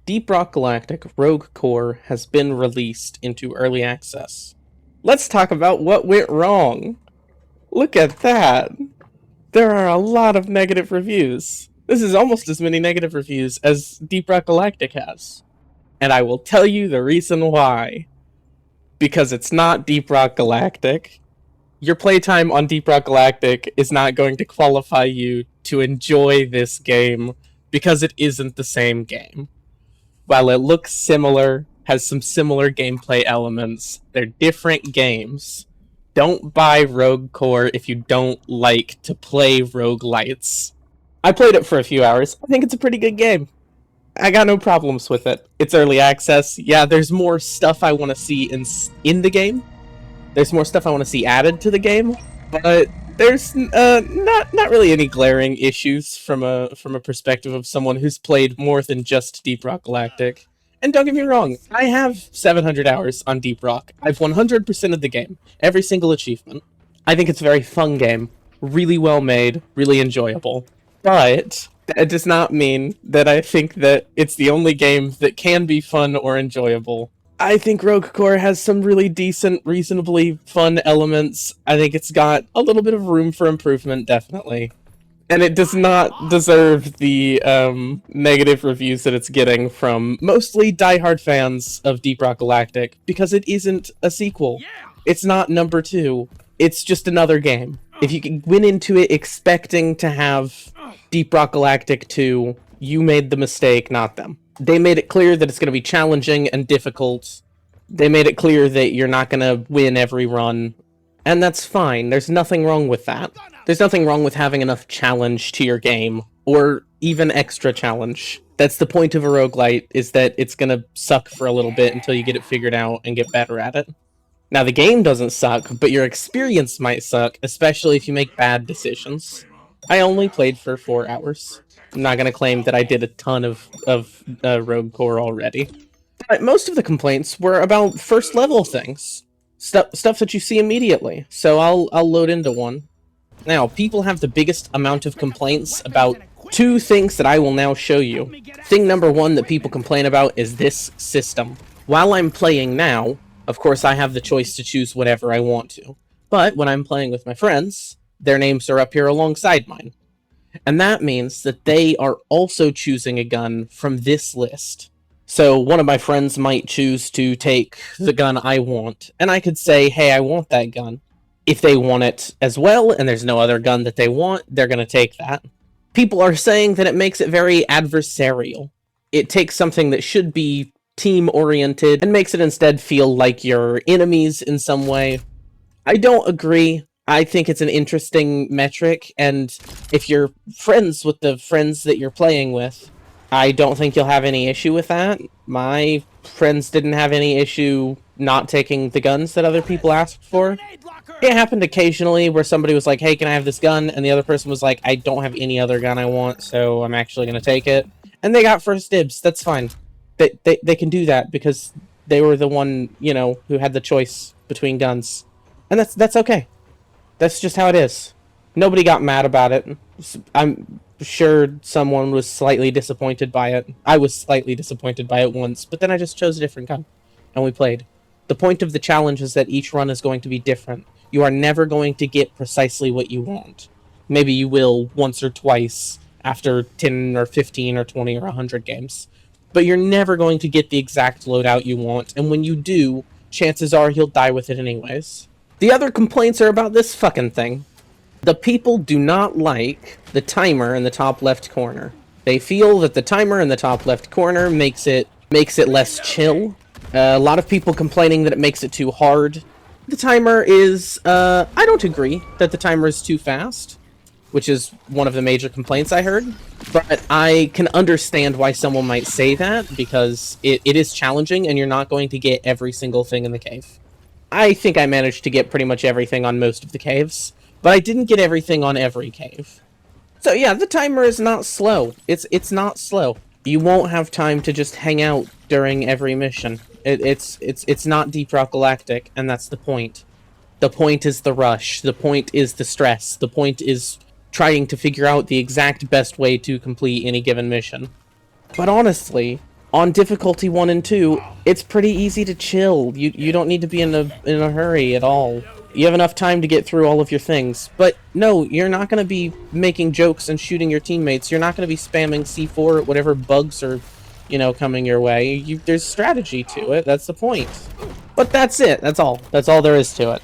Deep Rock Galactic Rogue Core has been released into early access. Let's talk about what went wrong. Look at that. There are a lot of negative reviews. This is almost as many negative reviews as Deep Rock Galactic has. And I will tell you the reason why. Because it's not Deep Rock Galactic. Your playtime on Deep Rock Galactic is not going to qualify you to enjoy this game because it isn't the same game. While it looks similar, has some similar gameplay elements, they're different games. Don't buy Rogue Core if you don't like to play roguelites. I played it for a few hours. I think it's a pretty good game. I got no problems with it. It's early access. Yeah, there's more stuff I want to see in the game. There's more stuff I want to see added to the game, but there's not really any glaring issues from a perspective of someone who's played more than just Deep Rock Galactic. And don't get me wrong, I have 700 hours on Deep Rock. I've 100% of the game, every single achievement. I think it's a very fun game, really well made, really enjoyable. But that does not mean that I think that it's the only game that can be fun or enjoyable. I think Rogue Core has some really decent, reasonably fun elements. I think it's got a little bit of room for improvement, definitely. And it does not deserve the negative reviews that it's getting from mostly diehard fans of Deep Rock Galactic, because it isn't a sequel. It's not number 2. It's just another game. If you went into it expecting to have Deep Rock Galactic 2, you made the mistake, not them. They made it clear that it's going to be challenging and difficult. They made it clear that you're not going to win every run. And that's fine. There's nothing wrong with that. There's nothing wrong with having enough challenge to your game, or even extra challenge. That's the point of a roguelite, is that it's going to suck for a little bit until you get it figured out and get better at it. Now, the game doesn't suck, but your experience might suck, especially if you make bad decisions. I only played for 4 hours. I'm not going to claim that I did a ton of Rogue Core already. But most of the complaints were about first level things. Stuff that you see immediately. So I'll load into one. Now, people have the biggest amount of complaints about 2 things that I will now show you. Thing number 1 that people complain about is this system. While I'm playing now, of course I have the choice to choose whatever I want to. But when I'm playing with my friends, their names are up here alongside mine. And that means that they are also choosing a gun from this list. So one of my friends might choose to take the gun I want, and I could say, hey, I want that gun. If they want it as well, and there's no other gun that they want, they're going to take that. People are saying that it makes it very adversarial. It takes something that should be team-oriented and makes it instead feel like you're enemies in some way. I don't agree. I think it's an interesting metric, and if you're friends with the friends that you're playing with, I don't think you'll have any issue with that. My friends didn't have any issue not taking the guns that other people asked for. It happened occasionally where somebody was like, hey, can I have this gun? And the other person was like, I don't have any other gun I want, so I'm actually going to take it. And they got first dibs. That's fine. They can do that because they were the one, who had the choice between guns. And that's okay. That's just how it is. Nobody got mad about it. I'm sure someone was slightly disappointed by it. I was slightly disappointed by it once, but then I just chose a different gun, and we played. The point of the challenge is that each run is going to be different. You are never going to get precisely what you want. Maybe you will once or twice after 10 or 15 or 20 or 100 games. But you're never going to get the exact loadout you want, and when you do, chances are you'll die with it anyways. The other complaints are about this fucking thing. The people do not like the timer in the top left corner. They feel that the timer in the top left corner makes it less chill. A lot of people complaining that it makes it too hard. The timer is, I don't agree that the timer is too fast, which is one of the major complaints I heard. But I can understand why someone might say that, because it is challenging and you're not going to get every single thing in the cave. I think I managed to get pretty much everything on most of the caves, but I didn't get everything on every cave. So yeah, the timer is not slow. It's not slow. You won't have time to just hang out during every mission. It's not Deep Rock Galactic, and that's the point. The point is the rush. The point is the stress. The point is trying to figure out the exact best way to complete any given mission. But honestly, On difficulty 1 and 2, it's pretty easy to chill. You don't need to be in a hurry at all. You have enough time to get through all of your things. But no, you're not going to be making jokes and shooting your teammates. You're not going to be spamming C4 at whatever bugs are, coming your way. There's strategy to it. That's the point. But that's it. That's all. That's all there is to it.